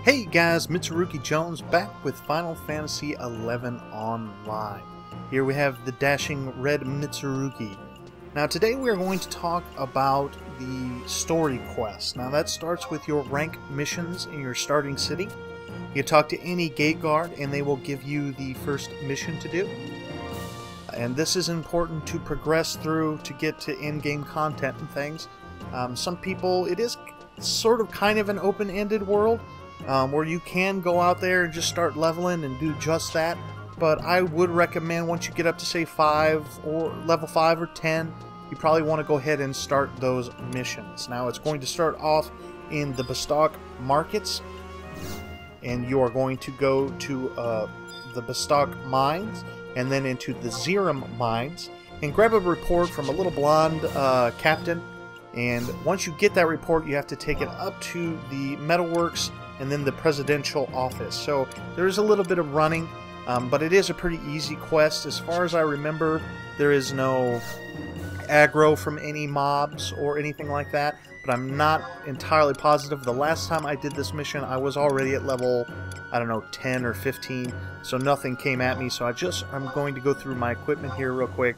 Hey guys, Mitsuruki Jones back with Final Fantasy XI Online. Here we have the dashing red Mitsuruki. Now today we are going to talk about the story quest. Now that starts with your rank missions in your starting city. You talk to any gate guard and they will give you the first mission to do. And this is important to progress through to get to in-game content and things. Some people, it is sort of kind of an open-ended world. Where you can go out there and just start leveling and do just that, but I would recommend once you get up to say 5 or level 5 or 10, you probably want to go ahead and start those missions. Now it's going to start off in the Bastok markets, and you are going to go to the Bastok mines and then into the Zerum mines and grab a report from a little blonde captain, and once you get that report you have to take it up to the metalworks and then the presidential office. So there is a little bit of running, but it is a pretty easy quest. As far as I remember, there is no aggro from any mobs or anything like that, but I'm not entirely positive. The last time I did this mission, I was already at level, I don't know, 10 or 15, so nothing came at me. So I'm going to go through my equipment here real quick.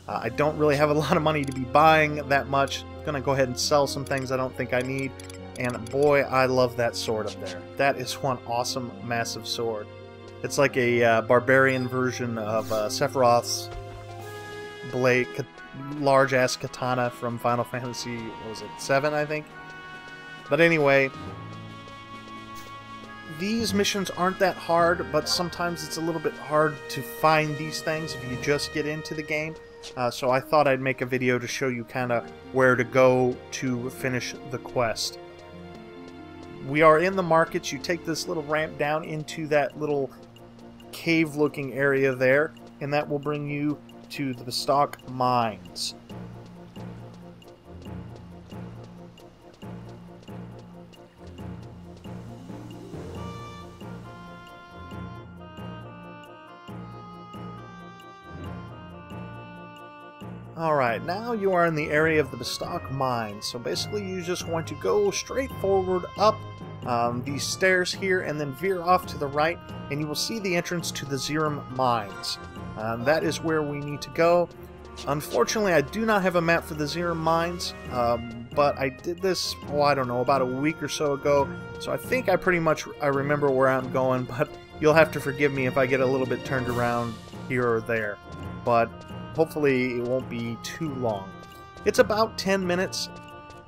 I don't really have a lot of money to be buying that much. I'm going to go ahead and sell some things I don't think I need. And boy, I love that sword up there. That is one awesome, massive sword. It's like a barbarian version of Sephiroth's blade, large-ass katana from Final Fantasy, what was it, 7, I think? But anyway, these missions aren't that hard, but sometimes it's a little bit hard to find these things if you just get into the game. So I thought I'd make a video to show you kind of where to go to finish the quest. We are in the markets. You take this little ramp down into that little cave-looking area there, and that will bring you to the Bastok mines. Alright, now you are in the area of the Bastok mines. So basically you just want to go straight forward up these stairs here and then veer off to the right, and you will see the entrance to the Zerum mines. That is where we need to go. Unfortunately, I do not have a map for the Zerum mines, but I did this, oh, I don't know, about a week or so ago, so I think I pretty much remember where I'm going, but you'll have to forgive me if I get a little bit turned around here or there. But hopefully it won't be too long. It's about 10 minutes,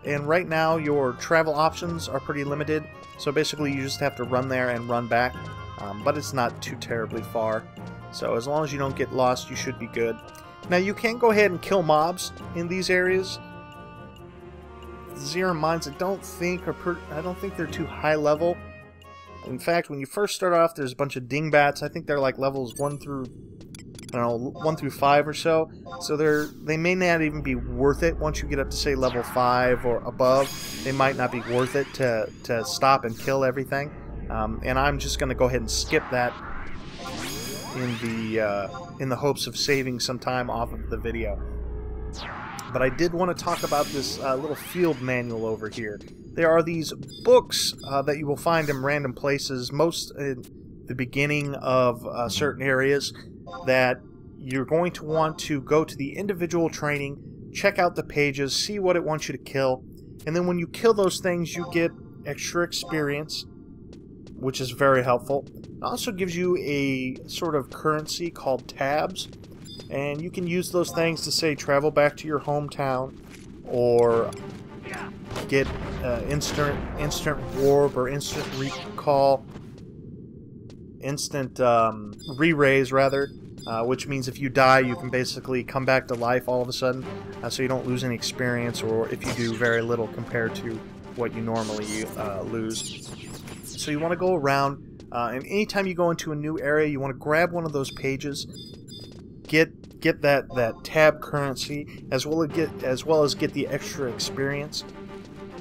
and right now your travel options are pretty limited, so basically you just have to run there and run back, but it's not too terribly far, so as long as you don't get lost you should be good. Now you can go ahead and kill mobs in these areas. The Zerum mines I don't think they're too high level. In fact, when you first start off there's a bunch of dingbats. I think they're like levels 1 through 5 or so. So they may not even be worth it once you get up to say level 5 or above. They might not be worth it to stop and kill everything. And I'm just going to go ahead and skip that in the hopes of saving some time off of the video. But I did want to talk about this little field manual over here. There are these books that you will find in random places, most in the beginning of certain areas, that you're going to want to go to the individual training, check out the pages, see what it wants you to kill, and then when you kill those things you get extra experience, which is very helpful. It also gives you a sort of currency called tabs, and you can use those things to say travel back to your hometown or get instant warp or instant recall, instant re-raise rather, which means if you die you can basically come back to life all of a sudden, so you don't lose any experience, or if you do very little compared to what you normally lose. So you want to go around, and anytime you go into a new area you want to grab one of those pages, get that tab currency, as well as get the extra experience.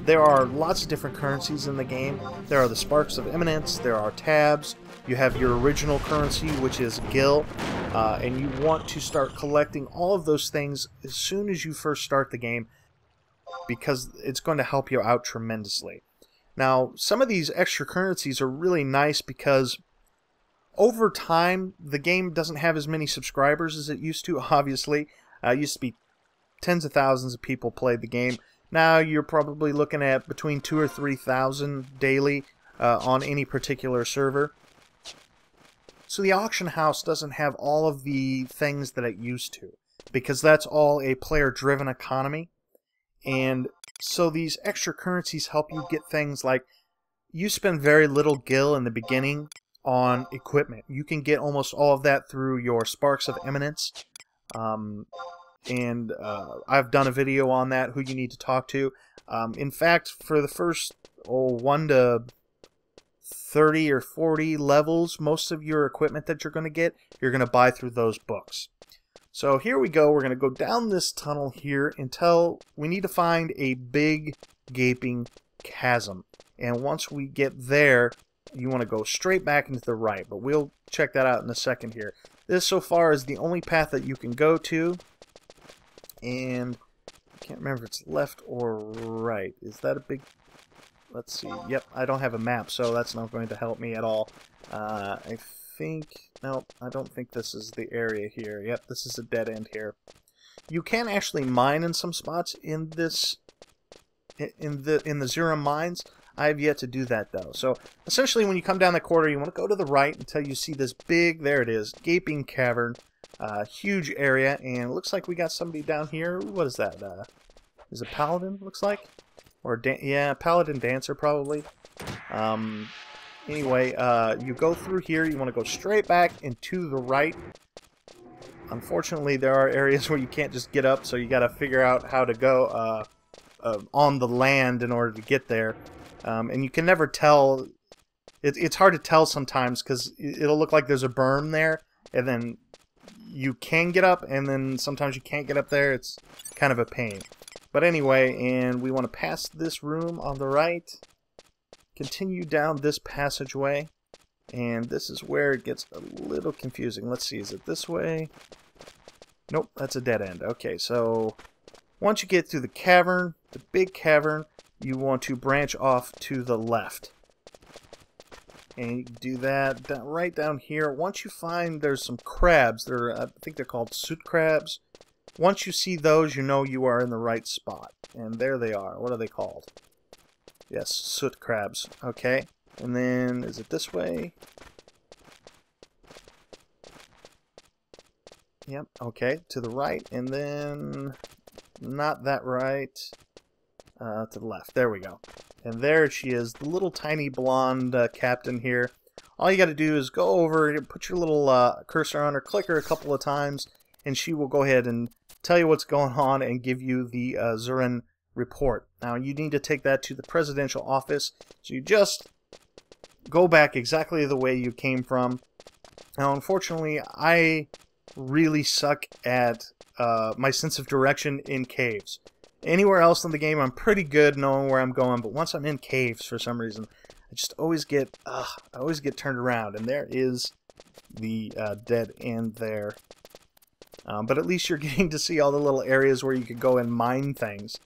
There are lots of different currencies in the game. There are the Sparks of Eminence, there are tabs, you have your original currency, which is Gil, and you want to start collecting all of those things as soon as you first start the game, because it's going to help you out tremendously. Now, some of these extra currencies are really nice because over time, the game doesn't have as many subscribers as it used to, obviously. It used to be tens of thousands of people played the game. Now you're probably looking at between 2,000 or 3,000 daily on any particular server. So the auction house doesn't have all of the things that it used to, because that's all a player-driven economy. And so these extra currencies help you get things like, you spend very little gil in the beginning on equipment. You can get almost all of that through your Sparks of Eminence. I've done a video on that, who you need to talk to. In fact, for the first 1 to 30 or 40 levels, most of your equipment that you're going to get, you're going to buy through those books. So here we go. We're going to go down this tunnel here until we need to find a big gaping chasm. And once we get there, you want to go straight back into the right. But we'll check that out in a second here. This so far is the only path that you can go to. And I can't remember if it's left or right. Is that a big... Let's see. Yep, I don't have a map, so that's not going to help me at all. I think... No, I don't think this is the area here. Yep, this is a dead end here. You can actually mine in some spots in this... In the Zero mines. I have yet to do that, though. So, essentially, when you come down the corridor, you want to go to the right until you see this big... There it is. Gaping cavern. Huge area, and it looks like we got somebody down here. What is that? Is it Paladin, looks like? Or, yeah, Paladin Dancer, probably. Anyway, you go through here. You want to go straight back and to the right. Unfortunately, there are areas where you can't just get up, so you got to figure out how to go on the land in order to get there. And you can never tell. It's hard to tell sometimes, because it'll look like there's a berm there, and then you can get up, and then sometimes you can't get up there. It's kind of a pain. But anyway, and we want to pass this room on the right, continue down this passageway, and this is where it gets a little confusing. Let's see, is it this way? Nope, that's a dead end. Okay, so once you get through the cavern, the big cavern, you want to branch off to the left. And you can do that right down here. Once you find there's some crabs, I think they're called soot crabs. Once you see those, you know you are in the right spot. And there they are. What are they called? Yes, soot crabs. Okay. And then, is it this way? Yep, okay. To the right, and then not that right. To the left. There we go. And there she is, the little tiny blonde captain here. All you got to do is go over, put your little cursor on her, click her a couple of times, and she will go ahead and tell you what's going on and give you the Zurin report. Now, you need to take that to the presidential office. So you just go back exactly the way you came from. Now, unfortunately, I really suck at my sense of direction in caves. Anywhere else in the game, I'm pretty good knowing where I'm going, but once I'm in caves, for some reason, I just always get turned around, and there is the dead end there. But at least you're getting to see all the little areas where you could go and mine things.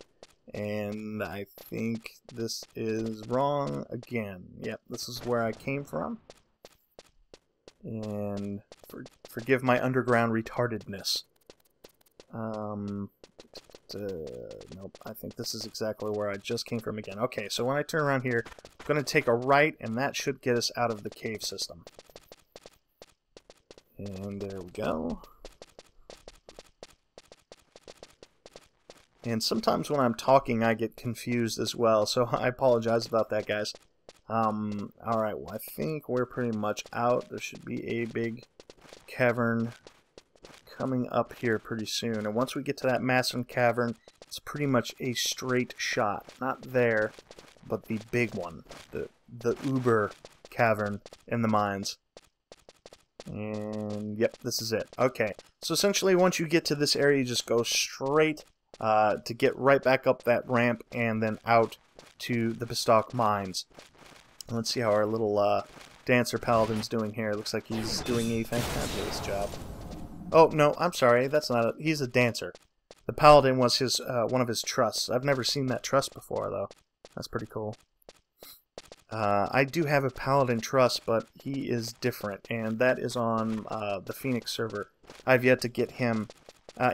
And I think this is wrong again. Yep, this is where I came from. And forgive my underground retardedness. Nope, I think this is exactly where I just came from again. Okay, so when I turn around here, I'm going to take a right, and that should get us out of the cave system. And there we go. And sometimes when I'm talking, I get confused as well, so I apologize about that, guys. Alright, well, I think we're pretty much out. There should be a big cavern coming up here pretty soon. And once we get to that massive cavern, it's pretty much a straight shot. Not there, but the big one. The Uber cavern in the mines. And, yep, this is it. Okay, so essentially once you get to this area, you just go straight to get right back up that ramp and then out to the Bastok mines. Let's see how our little dancer paladin's doing here. Looks like he's doing a fantabulous job. Oh, no, I'm sorry. That's not he's a dancer. The paladin was his one of his trusts. I've never seen that trust before, though. That's pretty cool. I do have a Paladin Trust, but he is different, and that is on the Phoenix server. I've yet to get him.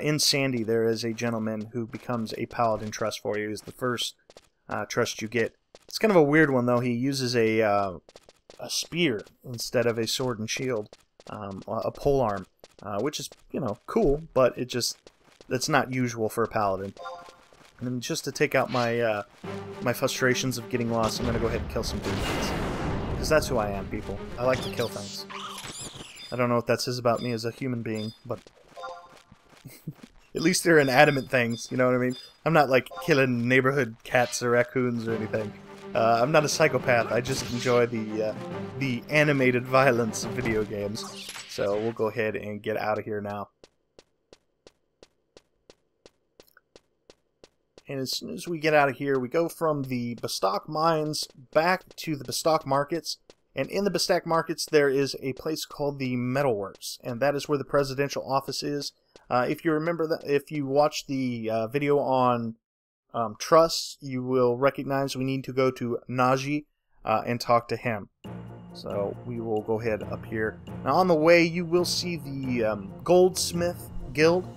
In Sandy, there is a gentleman who becomes a Paladin Trust for you. He's the first trust you get. It's kind of a weird one, though. He uses a spear instead of a sword and shield, a polearm, which is, you know, cool, but it's not usual for a Paladin. And just to take out my my frustrations of getting lost, I'm going to go ahead and kill some dudes. Because that's who I am, people. I like to kill things. I don't know what that says about me as a human being, but at least they're inanimate things, you know what I mean? I'm not like killing neighborhood cats or raccoons or anything. I'm not a psychopath. I just enjoy the animated violence of video games. So we'll go ahead and get out of here now. And as soon as we get out of here, we go from the Bastok mines back to the Bastok markets. And in the Bastok markets, there is a place called the Metalworks, and that is where the presidential office is. If you remember that, if you watched the video on trusts, you will recognize we need to go to Najee and talk to him. So we will go ahead up here. Now on the way, you will see the Goldsmith Guild,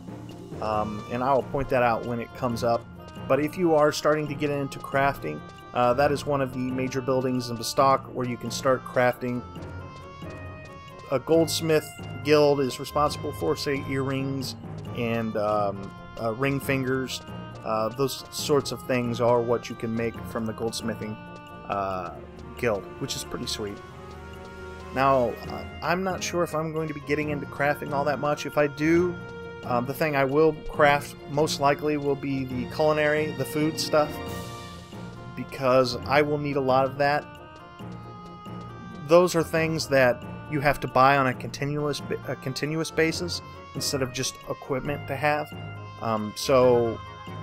and I will point that out when it comes up. But if you are starting to get into crafting, that is one of the major buildings in Bastok where you can start crafting. A goldsmith guild is responsible for, say, earrings and ring fingers. Those sorts of things are what you can make from the goldsmithing guild, which is pretty sweet. Now, I'm not sure if I'm going to be getting into crafting all that much. If I do, the thing I will craft most likely will be the culinary, the food stuff, because I will need a lot of that. Those are things that you have to buy on a continuous basis instead of just equipment to have. So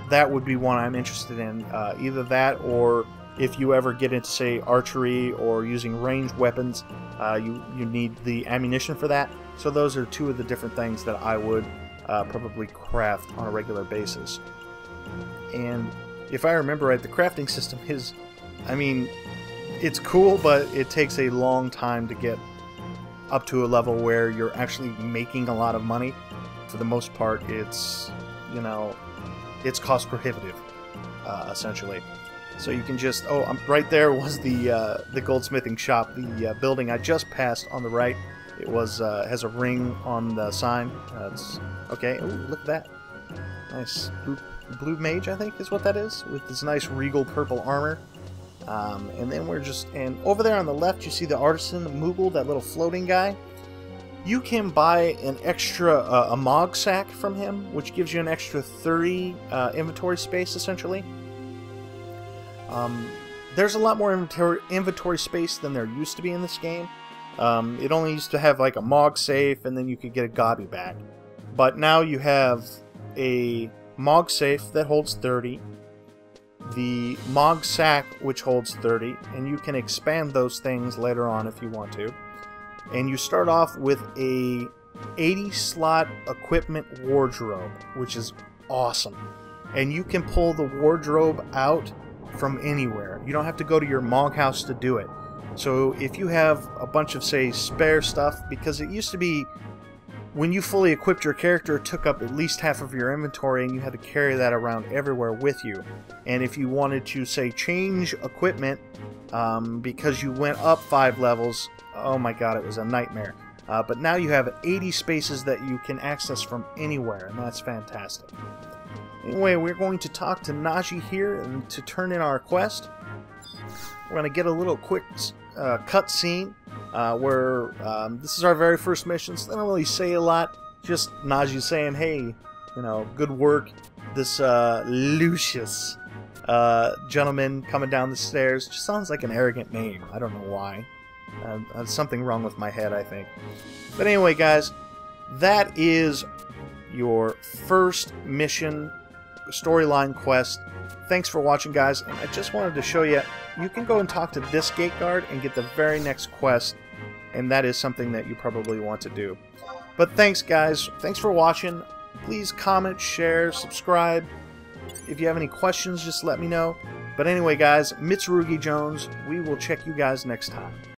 that would be one I'm interested in. Either that, or if you ever get into, say, archery or using ranged weapons, you need the ammunition for that. So those are two of the different things that I would probably craft on a regular basis. And if I remember right, the crafting system is, I mean, it's cool, but it takes a long time to get up to a level where you're actually making a lot of money. For the most part, it's, you know, it's cost prohibitive, essentially. So you can just, oh, right there was the goldsmithing shop, the building I just passed on the right. It was has a ring on the sign. It's okay. Ooh, look at that, nice blue mage, I think is what that is, with this nice regal purple armor. And then we're just, and over there on the left you see the artisan Moogle, that little floating guy. You can buy an extra a Mog sack from him, which gives you an extra 30 inventory space essentially. There's a lot more inventory space than there used to be in this game. It only used to have like a Mog safe, and then you could get a Gobby bag. But now you have a Mog safe that holds 30, the Mog sack which holds 30, and you can expand those things later on if you want to. And you start off with a 80 slot equipment wardrobe, which is awesome. And you can pull the wardrobe out from anywhere. You don't have to go to your Mog house to do it. So if you have a bunch of, say, spare stuff, because it used to be when you fully equipped your character, it took up at least half of your inventory, and you had to carry that around everywhere with you. And if you wanted to, say, change equipment because you went up 5 levels, oh my god, it was a nightmare. But now you have 80 spaces that you can access from anywhere, and that's fantastic. Anyway, we're going to talk to Najee here and to turn in our quest. We're going to get a little quick cut scene where this is our very first mission, so they don't really say a lot. Just Najee saying, hey, you know, good work. This Lucius gentleman coming down the stairs just sounds like an arrogant name. I don't know why. There's something wrong with my head, I think. But anyway, guys, that is your first mission storyline quest. Thanks for watching, guys, and I just wanted to show you, you can go and talk to this gate guard and get the very next quest, and that is something that you probably want to do. But thanks, guys. Thanks for watching. Please comment, share, subscribe. If you have any questions, just let me know. But anyway, guys, Mitsurugi Jones, we will check you guys next time.